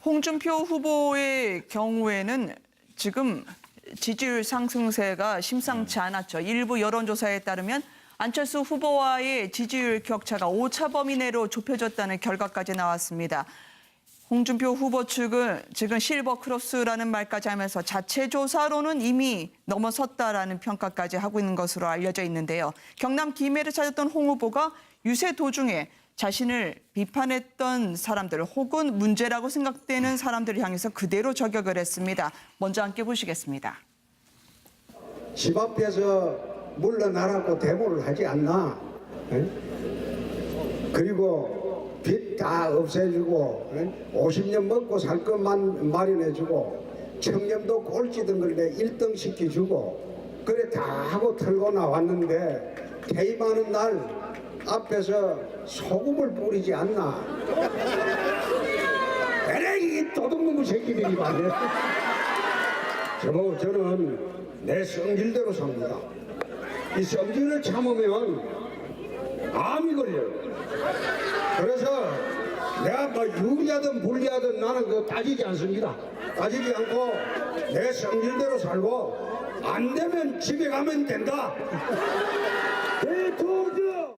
홍준표 후보의 경우에는 지금 지지율 상승세가 심상치 않았죠. 일부 여론조사에 따르면 안철수 후보와의 지지율 격차가 오차 범위 내로 좁혀졌다는 결과까지 나왔습니다. 홍준표 후보 측은 지금 실버 크로스라는 말까지 하면서 자체 조사로는 이미 넘어섰다라는 평가까지 하고 있는 것으로 알려져 있는데요. 경남 김해를 찾았던 홍 후보가 유세 도중에 자신을 비판했던 사람들 혹은 문제라고 생각되는 사람들을 향해서 그대로 저격을 했습니다. 먼저 함께 보시겠습니다. 집 앞에서 물러나라고 데모를 하지 않나? 에? 그리고 빚 다 없애주고 50년 먹고 살 것만 마련해주고 청렴도 꼴찌든 걸래 1등 시켜주고 그래 다 하고 털고 나왔는데 퇴임하는 날 앞에서 소금을 뿌리지 않나? 에레이 도둑놈의 새끼들이 말이야. 저는 내 성질대로 삽니다. 이 성질을 참으면 암이 걸려요. 그래서 내가 뭐 유리하든 불리하든 나는 그거 따지지 않습니다. 따지지 않고 내 성질대로 살고 안 되면 집에 가면 된다. 대통령!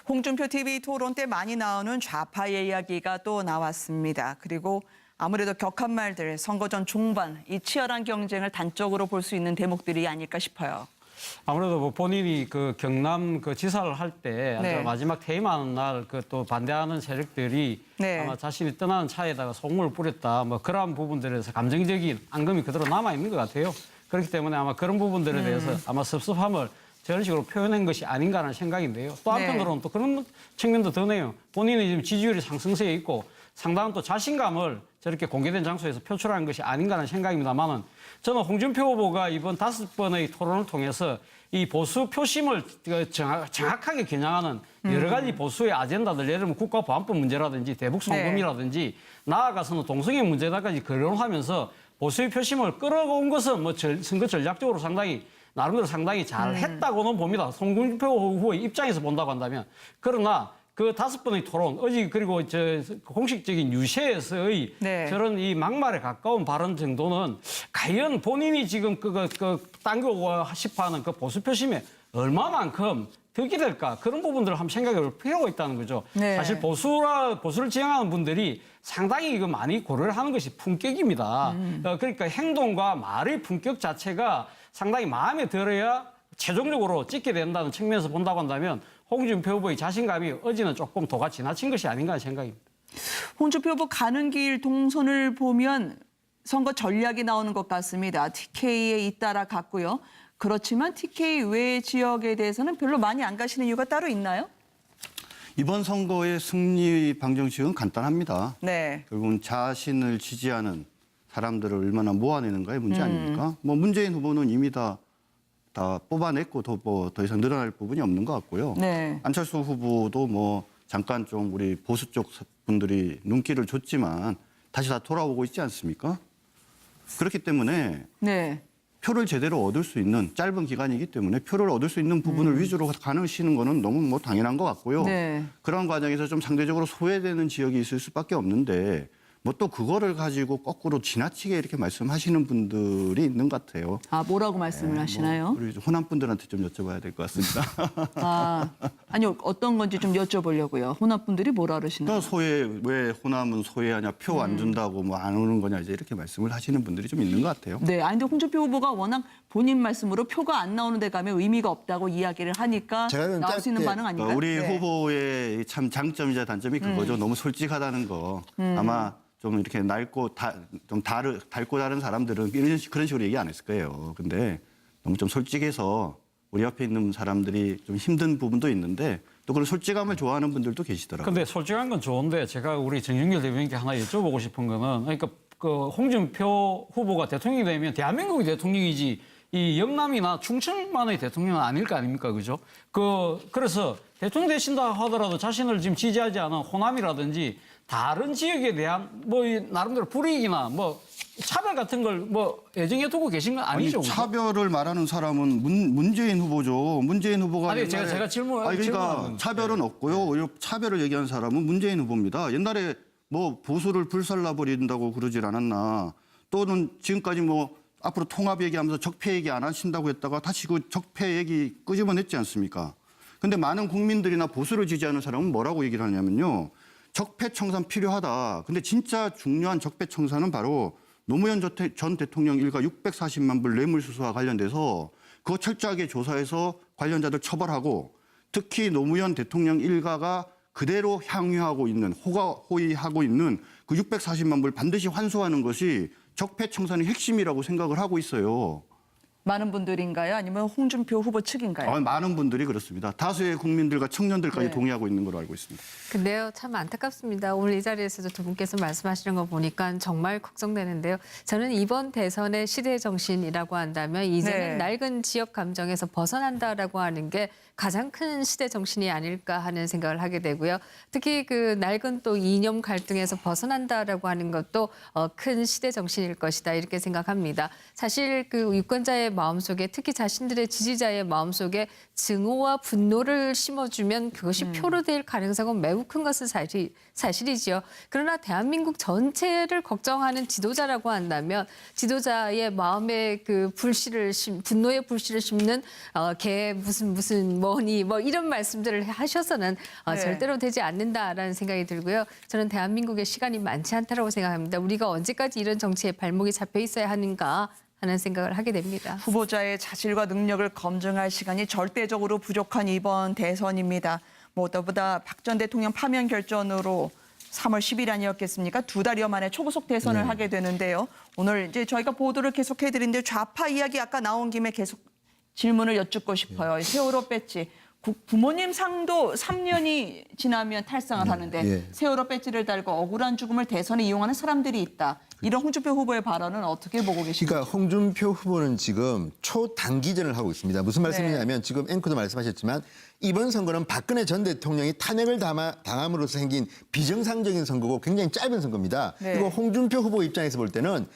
홍준표 TV 토론 때 많이 나오는 좌파의 이야기가 또 나왔습니다. 그리고 아무래도 격한 말들, 선거 전 중반 이 치열한 경쟁을 단적으로 볼 수 있는 대목들이 아닐까 싶어요. 아무래도 뭐 본인이 그 경남 그 지사를 할 때 네. 마지막 퇴임하는 날 그 또 반대하는 세력들이 네. 아마 자신이 떠나는 차에다가 소금을 뿌렸다 뭐 그러한 부분들에서 감정적인 앙금이 그대로 남아 있는 것 같아요. 그렇기 때문에 아마 그런 부분들에 대해서 아마 섭섭함을 저런 식으로 표현한 것이 아닌가라는 생각인데요. 또 한편으로는 또 그런 측면도 드네요. 본인이 지금 지지율이 상승세에 있고 상당한 또 자신감을 저렇게 공개된 장소에서 표출하는 것이 아닌가라는 생각입니다만은 저는 홍준표 후보가 이번 5번의 토론을 통해서 이 보수 표심을 정확하게 겨냥하는 여러 가지 보수의 아젠다들, 예를 들면 국가보안법 문제라든지 대북 송금이라든지 나아가서는 동성애 문제다까지 거론하면서 보수의 표심을 끌어온 것은 뭐 선거 전략적으로 나름대로 상당히 잘 했다고는 봅니다. 홍준표 후보의 입장에서 본다고 한다면. 그러나 그 5번의 토론, 어제 그리고 공식적인 유세에서의 저런 이 막말에 가까운 발언 정도는 과연 본인이 지금 당겨오고 싶어하는 그 보수 표심에 얼마만큼 득이 될까 그런 부분들을 한번 생각해 볼 필요가 있다는 거죠. 네. 사실 보수를 지향하는 분들이 상당히 이거 많이 고려를 하는 것이 품격입니다. 그러니까 행동과 말의 품격 자체가 상당히 마음에 들어야 최종적으로 찍게 된다는 측면에서 본다고 한다면 홍준표 후보의 자신감이 어제는 조금 도가 지나친 것이 아닌가 하는 생각입니다. 홍준표 후보 가는 길 동선을 보면 선거 전략이 나오는 것 같습니다. TK에 잇따라 갔고요. 그렇지만 TK 외 지역에 대해서는 별로 많이 안 가시는 이유가 따로 있나요? 이번 선거의 승리 방정식은 간단합니다. 네. 결국은 자신을 지지하는 사람들을 얼마나 모아내는가의 문제 아닙니까? 뭐 문재인 후보는 이미 다 뽑아냈고 더 이상 늘어날 부분이 없는 것 같고요. 네. 안철수 후보도 뭐 잠깐 좀 우리 보수 쪽 분들이 눈길을 줬지만 다시 다 돌아오고 있지 않습니까? 그렇기 때문에 네. 표를 제대로 얻을 수 있는 짧은 기간이기 때문에 표를 얻을 수 있는 부분을 위주로 가시는 거는 너무 뭐 당연한 것 같고요. 네. 그런 과정에서 좀 상대적으로 소외되는 지역이 있을 수밖에 없는데 뭐 또 그거를 가지고 거꾸로 지나치게 이렇게 말씀하시는 분들이 있는 것 같아요. 아, 뭐라고 말씀을 하시나요? 우리 호남 분들한테 좀 여쭤봐야 될 것 같습니다. 아니요, 어떤 건지 좀 여쭤보려고요. 호남 분들이 뭐라 그러시나요? 왜 호남은 소외하냐, 표 안 준다고 뭐 안 오는 거냐 이제 이렇게 말씀을 하시는 분들이 좀 있는 것 같아요. 네, 아니 근데 홍준표 후보가 워낙 본인 말씀으로 표가 안 나오는 데 가면 의미가 없다고 이야기를 하니까 나올 수 있는 반응 아닌가요? 우리 네. 후보의 참 장점이자 단점이 그거죠. 너무 솔직하다는 거. 아마 좀 이렇게 낡고 닳고 다른 사람들은 그런 식으로 얘기 안 했을 거예요. 근데 너무 좀 솔직해서 우리 옆에 있는 사람들이 좀 힘든 부분도 있는데 또 그런 솔직함을 좋아하는 분들도 계시더라고요. 근데 솔직한 건 좋은데 제가 우리 정윤길 대변인께 하나 여쭤보고 싶은 거는 그러니까 그 홍준표 후보가 대통령이 되면 대한민국의 대통령이지 이 영남이나 충청만의 대통령은 아닐 거 아닙니까? 그죠? 그래서 대통령 되신다 하더라도 자신을 지금 지지하지 않은 호남이라든지 다른 지역에 대한 뭐 나름대로 불이익이나 뭐 차별 같은 걸 뭐 예정해 두고 계신 건 아니죠? 아니, 차별을 말하는 사람은 문재인 후보죠. 문재인 후보가 아니 제가 질문 그러니까 차별은 없고요. 오히려 차별을 얘기하는 사람은 문재인 후보입니다. 옛날에 뭐 보수를 불살라버린다고 그러질 않았나. 또는 지금까지 뭐 앞으로 통합 얘기하면서 적폐 얘기 안 하신다고 했다가 다시 그 적폐 얘기 끄집어냈지 않습니까? 근데 많은 국민들이나 보수를 지지하는 사람은 뭐라고 얘기를 하냐면요. 적폐 청산 필요하다. 근데 진짜 중요한 적폐 청산은 바로 노무현 전 대통령 일가 640만 불 뇌물수수와 관련돼서 그거 철저하게 조사해서 관련자들 처벌하고 특히 노무현 대통령 일가가 그대로 향유하고 있는 호의하고 있는 그 640만 불 반드시 환수하는 것이 적폐 청산의 핵심이라고 생각을 하고 있어요. 많은 분들인가요? 아니면 홍준표 후보 측인가요? 많은 분들이 그렇습니다. 다수의 국민들과 청년들까지 네. 동의하고 있는 걸로 알고 있습니다. 근데요, 참 안타깝습니다. 오늘 이 자리에서도 두 분께서 말씀하시는 거 보니까 정말 걱정되는데요. 저는 이번 대선의 시대 정신이라고 한다면 이제는 네. 낡은 지역 감정에서 벗어난다라고 하는 게 가장 큰 시대 정신이 아닐까 하는 생각을 하게 되고요. 특히 그 낡은 또 이념 갈등에서 벗어난다라고 하는 것도 큰 시대 정신일 것이다 이렇게 생각합니다. 사실 그 유권자의 마음속에 특히 자신들의 지지자의 마음속에 증오와 분노를 심어주면 그것이 표로 될 가능성은 매우 큰 것은 사실이지요. 그러나 대한민국 전체를 걱정하는 지도자라고 한다면 지도자의 마음에 그 분노의 불씨를 심는 개 무슨 뭐니 뭐 이런 말씀들을 하셔서는 네. 절대로 되지 않는다라는 생각이 들고요. 저는 대한민국에 시간이 많지 않다라고 생각합니다. 우리가 언제까지 이런 정치에 발목이 잡혀 있어야 하는가 하는 생각을 하게 됩니다. 후보자의 자질과 능력을 검증할 시간이 절대적으로 부족한 이번 대선입니다. 무엇보다 박 전 대통령 파면 결전으로 3월 10일 아니었겠습니까? 2달여 만에 초고속 대선을 하게 되는데요. 오늘 이제 저희가 보도를 계속해드리는데 좌파 이야기 아까 나온 김에 계속 질문을 여쭙고 싶어요. 세월호 배지. 부모님 상도 3년이 지나면 탈상을 하는데 세월호 배지를 달고 억울한 죽음을 대선에 이용하는 사람들이 있다. 이런 홍준표 후보의 발언은 어떻게 보고 계십니까? 그러니까 홍준표 후보는 지금 초단기전을 하고 있습니다. 무슨 말씀이냐면 지금 앵커도 말씀하셨지만 이번 선거는 박근혜 전 대통령이 탄핵을 당함으로써 생긴 비정상적인 선거고 굉장히 짧은 선거입니다. 네. 그리고 홍준표 후보 입장에서 볼 때는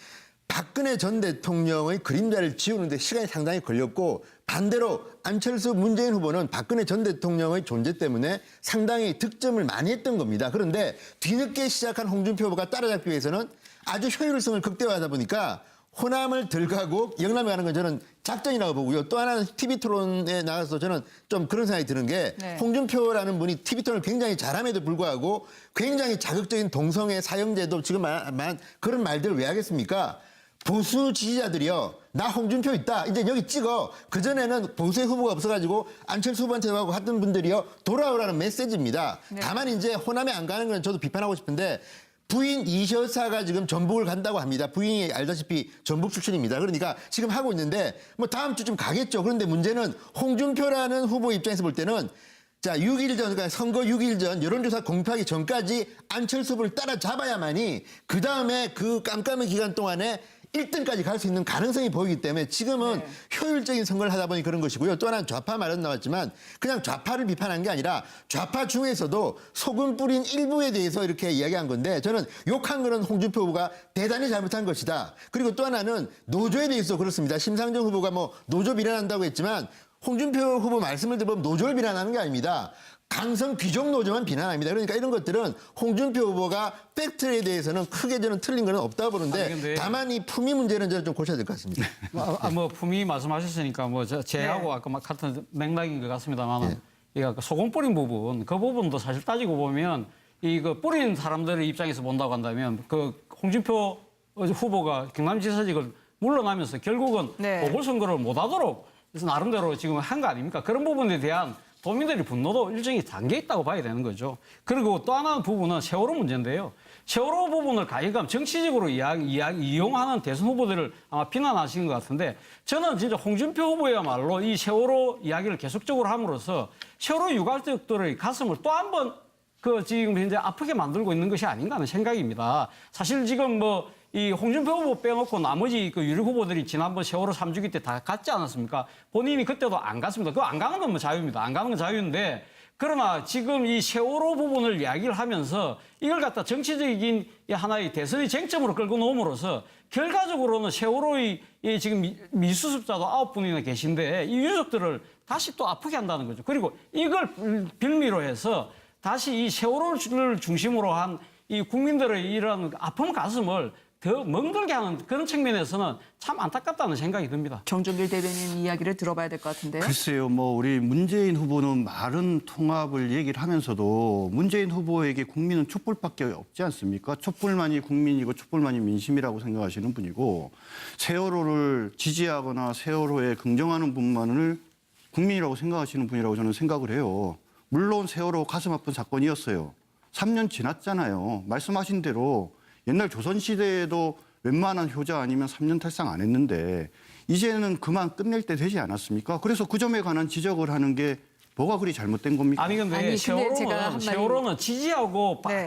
박근혜 전 대통령의 그림자를 지우는데 시간이 상당히 걸렸고 반대로 안철수 문재인 후보는 박근혜 전 대통령의 존재 때문에 상당히 득점을 많이 했던 겁니다. 그런데 뒤늦게 시작한 홍준표 후보가 따라잡기 위해서는 아주 효율성을 극대화하다 보니까 호남을 덜 가고 영남에 가는 건 저는 작전이라고 보고요. 또 하나는 TV 토론에 나가서 저는 좀 그런 생각이 드는 게 네. 홍준표라는 분이 TV 토론을 굉장히 잘함에도 불구하고 굉장히 자극적인 동성애 사형제도 지금 말한 그런 말들을 왜 하겠습니까? 보수 지지자들이요. 나 홍준표 있다. 이제 여기 찍어. 그전에는 보수의 후보가 없어가지고 안철수 후보한테 하고 하던 분들이요. 돌아오라는 메시지입니다. 네. 다만 이제 호남에 안 가는 건 저도 비판하고 싶은데 부인 이셔사가 지금 전북을 간다고 합니다. 부인이 알다시피 전북 출신입니다. 그러니까 지금 하고 있는데 뭐 다음 주쯤 가겠죠. 그런데 문제는 홍준표라는 후보 입장에서 볼 때는 자, 6일 전, 그러니까 선거 6일 전 여론조사 공표하기 전까지 안철수 후보를 따라잡아야만이 그 다음에 그 깜깜한 기간 동안에 1등까지 갈 수 있는 가능성이 보이기 때문에 지금은 네. 효율적인 선거를 하다 보니 그런 것이고요. 또 하나는 좌파 말은 나왔지만 그냥 좌파를 비판한 게 아니라 좌파 중에서도 소금 뿌린 일부에 대해서 이렇게 이야기한 건데 저는 욕한 거는 홍준표 후보가 대단히 잘못한 것이다. 그리고 또 하나는 노조에 대해서 그렇습니다. 심상정 후보가 뭐 노조 비난한다고 했지만 홍준표 후보 말씀을 들어보면 노조를 비난하는 게 아닙니다. 강성 귀족 노조만 비난합니다. 그러니까 이런 것들은 홍준표 후보가 팩트에 대해서는 크게 저는 틀린 건 없다고 보는데 근데 다만 이 품위 문제는 저는 좀 고쳐야 될 것 같습니다. 뭐 품위 말씀하셨으니까 뭐 제하고 네. 아까 막 같은 맥락인 것 같습니다만 이거 소금 뿌린 부분 그 부분도 사실 따지고 보면 이거 뿌린 사람들의 입장에서 본다고 한다면 그 홍준표 후보가 경남지사직을 물러나면서 결국은 네. 보궐선거를 못하도록 그래서 나름대로 지금 한 거 아닙니까? 그런 부분에 대한 도민들의 분노도 일정히 담겨 있다고 봐야 되는 거죠. 그리고 또 하나 부분은 세월호 문제인데요. 세월호 부분을 가해감 정치적으로 이용하는 대선 후보들을 아마 비난하시는 것 같은데 저는 진짜 홍준표 후보야말로 이 세월호 이야기를 계속적으로 함으로써 세월호 유가족들의 가슴을 또 한 번 지금 현재 아프게 만들고 있는 것이 아닌가 하는 생각입니다. 사실 지금 이 홍준표 후보 빼놓고 나머지 그 유력 후보들이 지난번 세월호 3주기 때 다 갔지 않았습니까? 본인이 그때도 안 갔습니다. 그거 안 가는 건 뭐 자유입니다. 안 가는 건 자유인데 그러나 지금 이 세월호 부분을 이야기를 하면서 이걸 갖다 정치적인 하나의 대선의 쟁점으로 끌고 놓음으로써 결과적으로는 세월호의 지금 미수습자도 9분이나 계신데 이 유족들을 다시 또 아프게 한다는 거죠. 그리고 이걸 빌미로 해서 다시 이 세월호를 중심으로 한 이 국민들의 이런 아픈 가슴을 더 멍들게 하는 그런 측면에서는 참 안타깝다는 생각이 듭니다. 정종길 대변인 이야기를 들어봐야 될 것 같은데요. 글쎄요, 뭐 우리 문재인 후보는 말은 통합을 얘기를 하면서도 문재인 후보에게 국민은 촛불밖에 없지 않습니까? 촛불만이 국민이고 촛불만이 민심이라고 생각하시는 분이고 세월호를 지지하거나 세월호에 긍정하는 분만을 국민이라고 생각하시는 분이라고 저는 생각을 해요. 물론 세월호 가슴 아픈 사건이었어요. 3년 지났잖아요. 말씀하신 대로 옛날 조선시대에도 웬만한 효자 아니면 3년 탈상 안 했는데 이제는 그만 끝낼 때 되지 않았습니까? 그래서 그 점에 관한 지적을 하는 게 뭐가 그리 잘못된 겁니까? 아니 근데 아니, 근데 제가 한 세월호는 지지하고 네.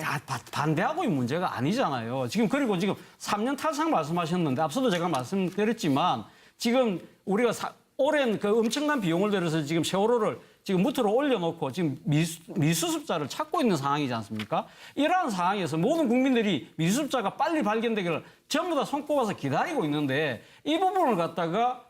반대하고의 문제가 아니잖아요. 그리고 지금 3년 탈상 말씀하셨는데 앞서도 제가 말씀드렸지만 지금 우리가 오랜 그 엄청난 비용을 들여서 지금 세월호를 지금 무트로 올려놓고 지금 미수습자를 찾고 있는 상황이지 않습니까? 이러한 상황에서 모든 국민들이 미수습자가 빨리 발견되기를 전부 다 손꼽아서 기다리고 있는데 이 부분을 갖다가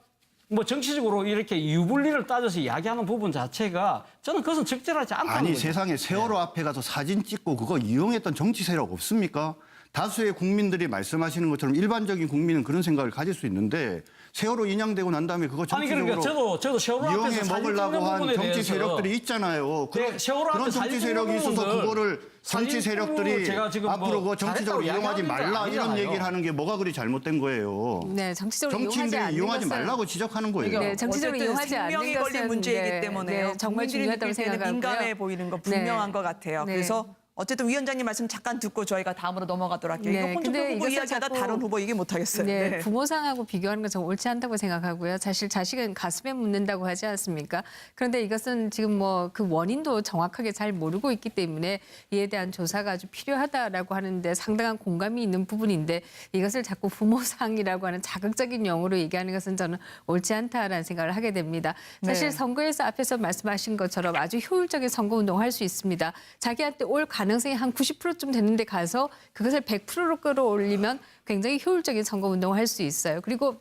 뭐 정치적으로 이렇게 유불리를 따져서 이야기하는 부분 자체가 저는 그것은 적절하지 않다는 아니 거죠. 세상에 세월호 앞에 가서 사진 찍고 그거 이용했던 정치 세력 없습니까? 다수의 국민들이 말씀하시는 것처럼 일반적인 국민은 그런 생각을 가질 수 있는데 세월호 인양되고 난 다음에 그거 아니 정치적으로 그러니까 저도 세월호 앞에서 이용해 사진 먹으려고 찍는 한 부분에 정치 대해서 세력들이 있잖아요. 네, 세월호 앞에 그런 사진 정치 찍는 세력이 있어서 부분들 그거를 정치 사진 세력들이 찍는 제가 지금 앞으로 뭐 그거 정치적으로 잘했다고 이용하지 이야기하는 게 말라 이런 아니잖아요. 얘기를 하는 게 뭐가 그리 잘못된 거예요. 네, 정치적으로 정치인들이 이용하지 것은 말라고 지적하는 거예요. 네, 정치적으로 어쨌든 이용하지 않는 생명이 걸린 것은, 문제이기 네, 때문에요. 네, 정말 국민들이 중요하다고 느낄 때는 생각하고요. 민감해 보이는 거 분명한 네. 것 같아요. 네. 그래서 어쨌든 위원장님 말씀 잠깐 듣고 저희가 다음으로 넘어가도록 할게요. 네, 이거 홍준표 근데 후보 이것은 이야기하다 자꾸- 다른 후보 얘기 못하겠어요. 네, 네. 부모상하고 비교하는 건 좀 옳지 않다고 생각하고요. 사실 자식은 가슴에 묻는다고 하지 않습니까? 그런데 이것은 지금 뭐 그 원인도 정확하게 잘 모르고 있기 때문에 이에 대한 조사가 아주 필요하다라고 하는데 상당한 공감이 있는 부분인데 이것을 자꾸 부모상이라고 하는 자극적인 용어로 얘기하는 것은 저는 옳지 않다라는 생각을 하게 됩니다. 사실 네. 선거에서 앞에서 말씀하신 것처럼 아주 효율적인 선거운동을 할 수 있습니다. 자기한테 올 가능성이 한 90%쯤 되는데 가서 그것을 100%로 끌어올리면 굉장히 효율적인 선거운동을 할 수 있어요. 그리고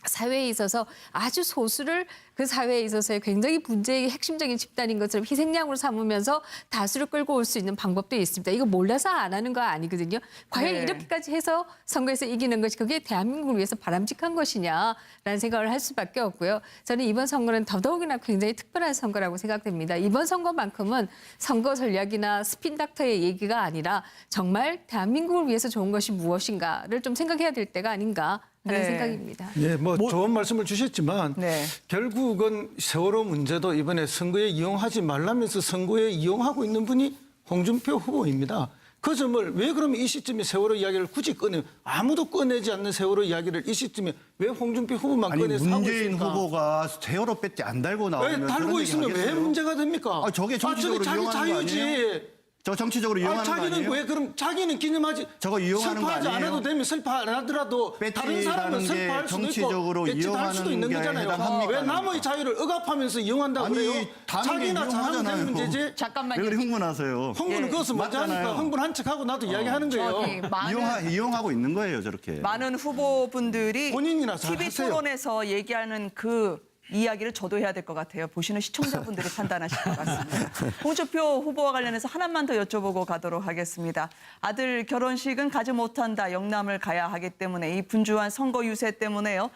사회에 있어서 아주 소수를 그 사회에 있어서의 굉장히 문제의 핵심적인 집단인 것처럼 희생양으로 삼으면서 다수를 끌고 올 수 있는 방법도 있습니다. 이거 몰라서 안 하는 거 아니거든요. 과연 네. 이렇게까지 해서 선거에서 이기는 것이 그게 대한민국을 위해서 바람직한 것이냐라는 생각을 할 수밖에 없고요. 저는 이번 선거는 더더욱이나 굉장히 특별한 선거라고 생각됩니다. 이번 선거만큼은 선거 전략이나 스핀닥터의 얘기가 아니라 정말 대한민국을 위해서 좋은 것이 무엇인가를 좀 생각해야 될 때가 아닌가 하는 네. 생각입니다. 예, 뭐 좋은 말씀을 주셨지만 네. 결국은 세월호 문제도 이번에 선거에 이용하지 말라면서 선거에 이용하고 있는 분이 홍준표 후보입니다. 그 점을 왜 그러면 이 시점에 세월호 이야기를 굳이 아무도 꺼내지 않는 세월호 이야기를 이 시점에 왜 홍준표 후보만 아니 꺼내서 하고 문재인 있습니까? 후보가 세월호 배지 안 달고 왜 나오면 달고 그런 있으면 얘기 왜 하겠어요? 문제가 됩니까? 아, 저게 정치적으로 자기 이용하는 거 자유지. 아니에요? 저 정치적으로 이용하는 거 자기는 아니에요? 왜 그럼 자기는 기념하지 저거 이용하는 거 슬퍼하지 아니에요? 않아도 되면 슬퍼 안 하더라도 다른 사람은 배지라는 게 슬퍼할 수도 있고 정치적으로 배지 달 수도 있는 이용하는 게 거잖아요. 해당합니까? 왜 남의 자유를 억압하면서 이용한다고 아니, 그래요? 다른 게 자기나 잘하면 되는 이용하잖아요. 문제지. 잠깐만요. 왜 그리 흥분하세요? 흥분은 그것은 먼저 맞잖아요. 하니까 흥분한 척하고 나도 이야기하는 거예요. 저기 이용하고 있는 거예요, 저렇게. 많은 후보분들이 본인이나 잘 TV 하세요. 토론에서 얘기하는 그 이야기를 저도 해야 될 것 같아요. 보시는 시청자분들이 판단하실 것 같습니다. 홍준표 후보와 관련해서 하나만 더 여쭤보고 가도록 하겠습니다. 아들 결혼식은 가지 못한다. 영남을 가야 하기 때문에 이 분주한 선거 유세 때문에요.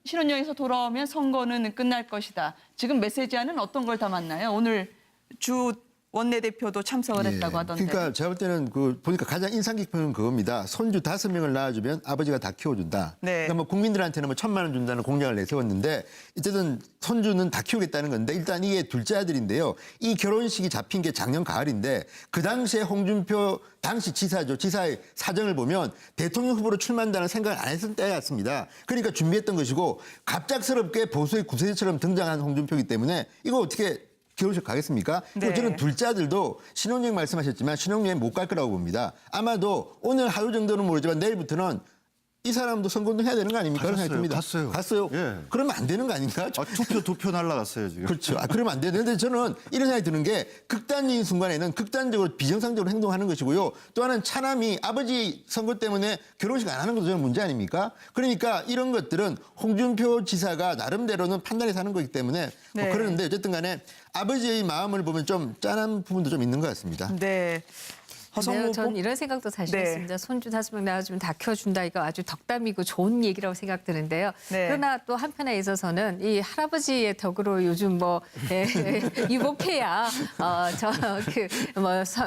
신혼여행에서 돌아오면 선거는 끝날 것이다. 지금 메시지와는 어떤 걸 담았나요? 오늘 주 원내대표도 참석을 했다고 하던데. 그러니까 제가 볼 때는 보니까 가장 인상 깊은 그겁니다. 손주 5명을 낳아주면 아버지가 다 키워준다. 네. 그러니까 뭐 국민들한테는 뭐 1,000만 원 준다는 공약을 내세웠는데 어쨌든 손주는 다 키우겠다는 건데 일단 이게 둘째 아들인데요. 이 결혼식이 잡힌 게 작년 가을인데 그 당시에 홍준표 당시 지사죠. 지사의 사정을 보면 대통령 후보로 출마한다는 생각을 안 했을 때였습니다. 그러니까 준비했던 것이고 갑작스럽게 보수의 구세주처럼 등장한 홍준표이기 때문에 이거 어떻게 결혼식 가겠습니까? 네. 그리고 저는 둘째 아들도 신혼여행 말씀하셨지만 신혼여행 못 갈 거라고 봅니다. 아마도 오늘 하루 정도는 모르지만 내일부터는 이 사람도 선거운동 해야 되는 거 아닙니까? 그런 생각이 듭니다. 갔어요. 예. 그러면 안 되는 거 아닌가? 투표 날라갔어요, 지금. 그렇죠. 그러면 안 되는데 저는 이런 생각이 드는 게 극단적인 순간에는 극단적으로 비정상적으로 행동하는 것이고요. 또 하나는 차남이 아버지 선거 때문에 결혼식 안 하는 것도 저는 문제 아닙니까? 그러니까 이런 것들은 홍준표 지사가 나름대로는 판단해서 하는 거기 때문에 네. 뭐 그러는데 어쨌든 간에 아버지의 마음을 보면 좀 짠한 부분도 좀 있는 것 같습니다. 네. 허성무 근데요, 전 후보? 이런 생각도 사실 네. 있습니다. 손주 5명 낳아주면 다 키워준다. 이거 아주 덕담이고 좋은 얘기라고 생각드는데요. 네. 그러나 또 한편에 있어서는 이 할아버지의 덕으로 요즘 뭐 유보패야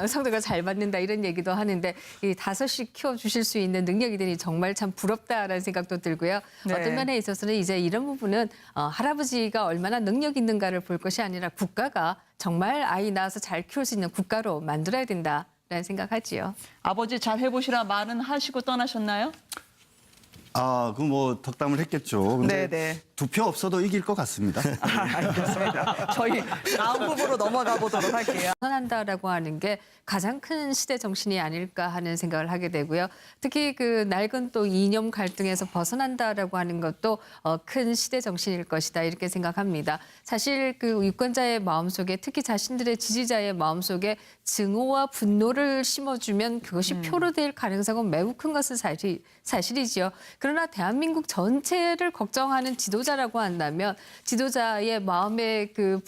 성도가 잘 받는다 이런 얘기도 하는데 이 5씩 키워주실 수 있는 능력이 되니 정말 참 부럽다라는 생각도 들고요. 네. 어떤 면에 있어서는 이제 이런 부분은 할아버지가 얼마나 능력 있는가를 볼 것이 아니라 국가가 정말 아이 낳아서 잘 키울 수 있는 국가로 만들어야 된다라는 생각하지요. 아버지 잘 해보시라 말은 하시고 떠나셨나요? 그 뭐 덕담을 했겠죠. 근데 네네. 2표 없어도 이길 것 같습니다. 알겠습니다. 저희 다음 후보로 넘어가 보도록 할게요. 벗어난다라고 하는 게 가장 큰 시대 정신이 아닐까 하는 생각을 하게 되고요. 특히 그 낡은 또 이념 갈등에서 벗어난다라고 하는 것도 큰 시대 정신일 것이다 이렇게 생각합니다. 사실 그 유권자의 마음속에 특히 자신들의 지지자의 마음속에 증오와 분노를 심어주면 그것이 표로 될 가능성은 매우 큰 것은 사실이지요. 그러나 대한민국 전체를 걱정하는 지도자라고 한다면 지도자의 마음에 그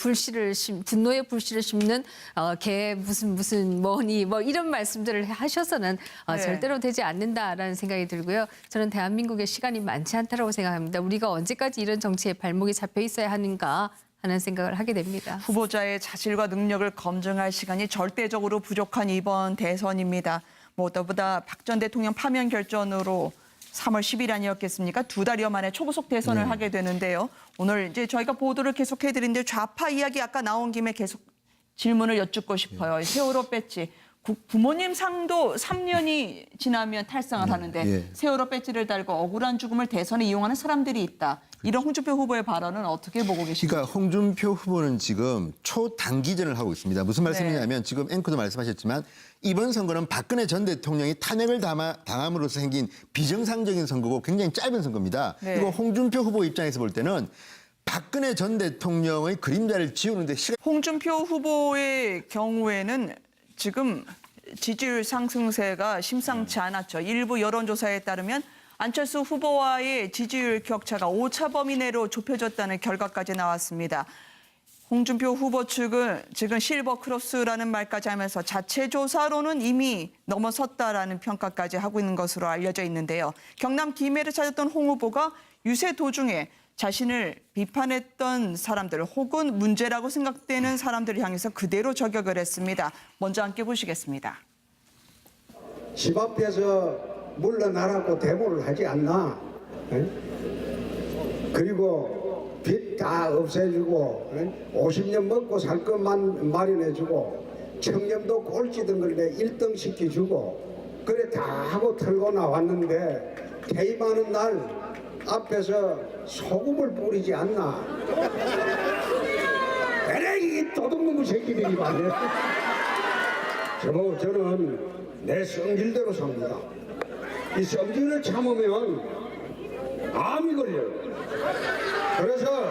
분노의 불씨를 심는 개 무슨 뭐니 뭐 이런 말씀들을 하셔서는 네. 절대로 되지 않는다라는 생각이 들고요. 저는 대한민국에 시간이 많지 않다라고 생각합니다. 우리가 언제까지 이런 정치에 발목이 잡혀 있어야 하는가 하는 생각을 하게 됩니다. 후보자의 자질과 능력을 검증할 시간이 절대적으로 부족한 이번 대선입니다. 무엇보다 박 전 대통령 파면 결전으로 3월 10일 아니었겠습니까? 2달여 만에 초고속 대선을 하게 되는데요. 오늘 이제 저희가 보도를 계속해드리는데 좌파 이야기 아까 나온 김에 계속 질문을 여쭙고 싶어요. 세월호 배지. 부모님 상도 3년이 지나면 탈상을 하는데 세월호 배지를 달고 억울한 죽음을 대선에 이용하는 사람들이 있다. 이런 홍준표 후보의 발언은 어떻게 보고 계십니까? 그러니까 홍준표 후보는 지금 초단기전을 하고 있습니다. 무슨 말씀이냐면 지금 앵커도 말씀하셨지만 이번 선거는 박근혜 전 대통령이 탄핵을 당함으로써 생긴 비정상적인 선거고 굉장히 짧은 선거입니다. 네. 그리고 홍준표 후보 입장에서 볼 때는 박근혜 전 대통령의 그림자를 지우는데 홍준표 후보의 경우에는 지금 지지율 상승세가 심상치 않았죠. 일부 여론조사에 따르면 안철수 후보와의 지지율 격차가 오차 범위 내로 좁혀졌다는 결과까지 나왔습니다. 홍준표 후보 측은 지금 실버 크로스라는 말까지 하면서 자체 조사로는 이미 넘어섰다라는 평가까지 하고 있는 것으로 알려져 있는데요. 경남 김해를 찾았던 홍 후보가 유세 도중에 자신을 비판했던 사람들 혹은 문제라고 생각되는 사람들을 향해서 그대로 저격을 했습니다. 먼저 함께 보시겠습니다. 집 앞에서 물러나라고 데모를 하지 않나? 그리고 빚 다 없애주고 50년 먹고 살 것만 마련해주고 청렴도 꼴찌든 걸 1등 시켜주고 그래 다 하고 털고 나왔는데 퇴임하는 날 앞에서 소금을 뿌리지 않나? 에레이 도둑놈의 새끼들이 많네. 저는 내 성질대로 삽니다. 이 성질을 참으면 암이 걸려요. 그래서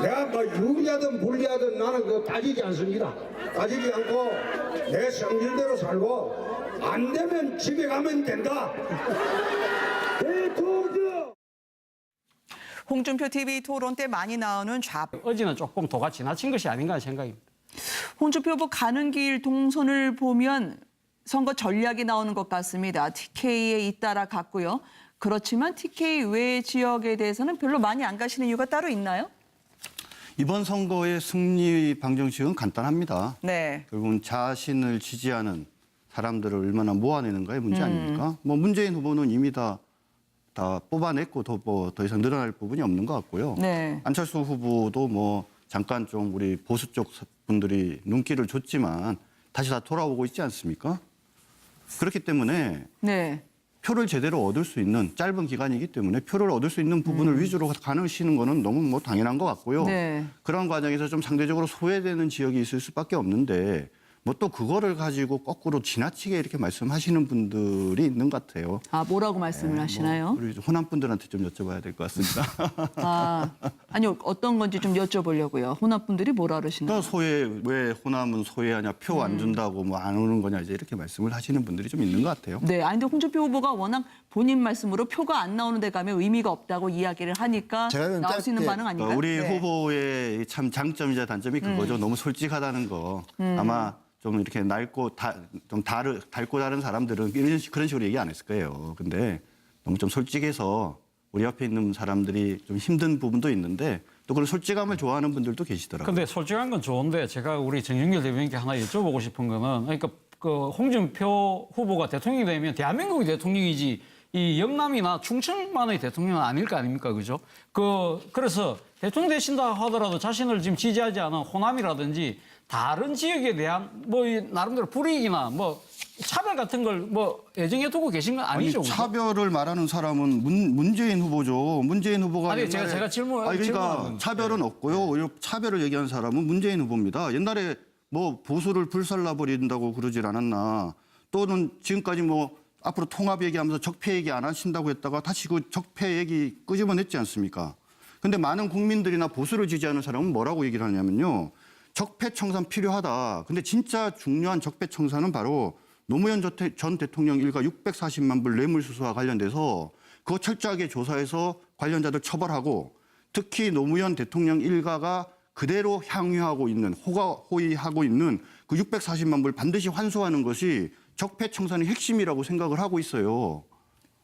내가 뭐 유리하든 불리하든 나는 그거 따지지 않습니다. 따지지 않고 내 성질대로 살고 안 되면 집에 가면 된다. 대통령! 홍준표 TV 토론 때 많이 나오는 좌파. 어제는 조금 도가 지나친 것이 아닌가 하는 생각입니다. 홍준표 후보 가는 길 동선을 보면 선거 전략이 나오는 것 같습니다. TK에 잇따라 갔고요. 그렇지만 TK 외 지역에 대해서는 별로 많이 안 가시는 이유가 따로 있나요? 이번 선거의 승리 방정식은 간단합니다. 네. 결국은 자신을 지지하는 사람들을 얼마나 모아내는가의 문제 아닙니까? 뭐 문재인 후보는 이미 다 뽑아냈고 더 이상 늘어날 부분이 없는 것 같고요. 네. 안철수 후보도 뭐 잠깐 좀 우리 보수 쪽 분들이 눈길을 줬지만 다시 다 돌아오고 있지 않습니까? 그렇기 때문에 네. 표를 제대로 얻을 수 있는 짧은 기간이기 때문에 표를 얻을 수 있는 부분을 위주로 가시는 거는 너무 뭐 당연한 것 같고요. 네. 그런 과정에서 좀 상대적으로 소외되는 지역이 있을 수밖에 없는데 뭐 또 그거를 가지고 거꾸로 지나치게 이렇게 말씀하시는 분들이 있는 것 같아요. 아, 뭐라고 말씀을 하시나요? 우리 호남 분들한테 좀 여쭤봐야 될 것 같습니다. 아니 어떤 건지 좀 여쭤보려고요. 호남 분들이 뭐라 그러시나요? 그러니까 왜 호남은 소외하냐, 표 안 준다고 뭐 안 오는 거냐 이제 이렇게 말씀을 하시는 분들이 좀 있는 것 같아요. 네, 아니 근데 홍준표 후보가 워낙 본인 말씀으로 표가 안 나오는 데 가면 의미가 없다고 이야기를 하니까 제가 좀 나올 수 있는 짧게, 반응 아닌가요? 우리 네. 후보의 참 장점이자 단점이 그거죠. 너무 솔직하다는 거. 아마 좀 이렇게 낡고 닳고 다른 사람들은 그런 식으로 얘기 안 했을 거예요. 근데 너무 좀 솔직해서 우리 옆에 있는 사람들이 좀 힘든 부분도 있는데 또 그런 솔직함을 좋아하는 분들도 계시더라고요. 근데 솔직한 건 좋은데 제가 우리 정준길 대변인께 하나 여쭤보고 싶은 거는 그러니까 그 홍준표 후보가 대통령이 되면 대한민국의 대통령이지 이 영남이나 충청만의 대통령은 아닐 거 아닙니까, 그죠? 그래서 대통령 되신다 하더라도 자신을 지금 지지하지 않은 호남이라든지 다른 지역에 대한 뭐 나름대로 불이익이나 뭐 차별 같은 걸 뭐 예정해 두고 계신 건 아니죠? 아니, 차별을 말하는 사람은 문재인 후보죠. 문재인 후보가 아니, 옛날에- 제가 질문하는 그러니까 건데. 차별은 없고요. 오히려 차별을 얘기하는 사람은 문재인 후보입니다. 옛날에 뭐 보수를 불살라 버린다고 그러질 않았나. 또는 지금까지 뭐 앞으로 통합 얘기하면서 적폐 얘기 안 하신다고 했다가 다시 그 적폐 얘기 끄집어냈지 않습니까? 근데 많은 국민들이나 보수를 지지하는 사람은 뭐라고 얘기를 하냐면요. 적폐청산 필요하다. 근데 진짜 중요한 적폐청산은 바로 노무현 전 대통령 일가 640만 불 뇌물수수와 관련돼서 그거 철저하게 조사해서 관련자들 처벌하고 특히 노무현 대통령 일가가 그대로 향유하고 있는 호의하고 있는 그 640만 불 반드시 환수하는 것이 적폐청산의 핵심이라고 생각을 하고 있어요.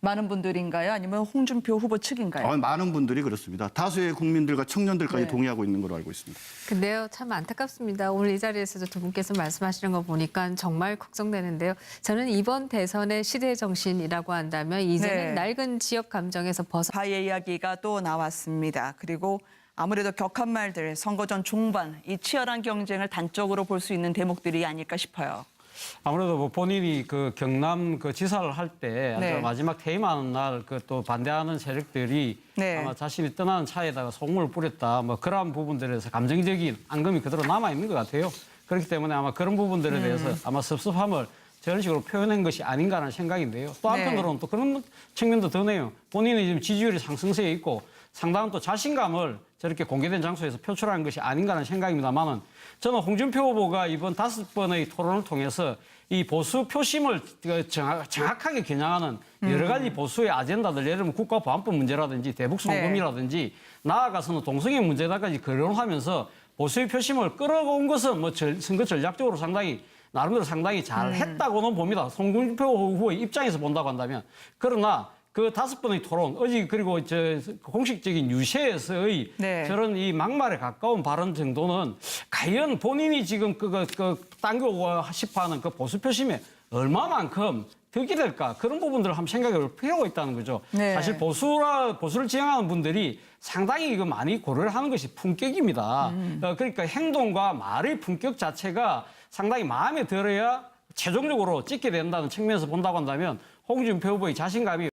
많은 분들인가요? 아니면 홍준표 후보 측인가요? 많은 분들이 그렇습니다. 다수의 국민들과 청년들까지 네. 동의하고 있는 걸로 알고 있습니다. 근데요, 참 안타깝습니다. 오늘 이 자리에서도 두 분께서 말씀하시는 거 보니까 정말 걱정되는데요. 저는 이번 대선의 시대 정신이라고 한다면 이제는 네. 낡은 지역 감정에서 바의 이야기가 또 나왔습니다. 그리고 아무래도 격한 말들, 선거 전 중반 이 치열한 경쟁을 단적으로 볼 수 있는 대목들이 아닐까 싶어요. 아무래도 뭐 본인이 그 경남 그 지사를 할 때 네. 마지막 퇴임하는 날 그 또 반대하는 세력들이 네. 아마 자신이 떠나는 차에다가 소금을 뿌렸다 뭐 그러한 부분들에서 감정적인 앙금이 그대로 남아 있는 것 같아요. 그렇기 때문에 아마 그런 부분들에 대해서 아마 섭섭함을 저런 식으로 표현한 것이 아닌가라는 생각인데요. 또 한편으로는 또 그런 측면도 드네요. 본인이 지금 지지율이 상승세에 있고 상당한 또 자신감을 저렇게 공개된 장소에서 표출한 것이 아닌가라는 생각입니다만은 저는 홍준표 후보가 이번 5번의 토론을 통해서 이 보수 표심을 정확하게 겨냥하는 여러 가지 보수의 아젠다들, 예를 들면 국가보안법 문제라든지 대북 송금이라든지 나아가서는 동성애 문제다까지 거론하면서 보수의 표심을 끌어온 것은 뭐 선거 전략적으로 나름대로 상당히 잘 했다고는 봅니다. 홍준표 후보의 입장에서 본다고 한다면. 그러나 그 5번의 토론, 어제 그리고 공식적인 유세에서의 네. 저런 이 막말에 가까운 발언 정도는 과연 본인이 지금 당겨오고 싶어하는 그 보수 표심에 얼마만큼 득이 될까 그런 부분들을 한번 생각해 볼 필요가 있다는 거죠. 네. 사실 보수를 지향하는 분들이 상당히 이거 많이 고려를 하는 것이 품격입니다. 그러니까 행동과 말의 품격 자체가 상당히 마음에 들어야 최종적으로 찍게 된다는 측면에서 본다고 한다면 홍준표 후보의 자신감이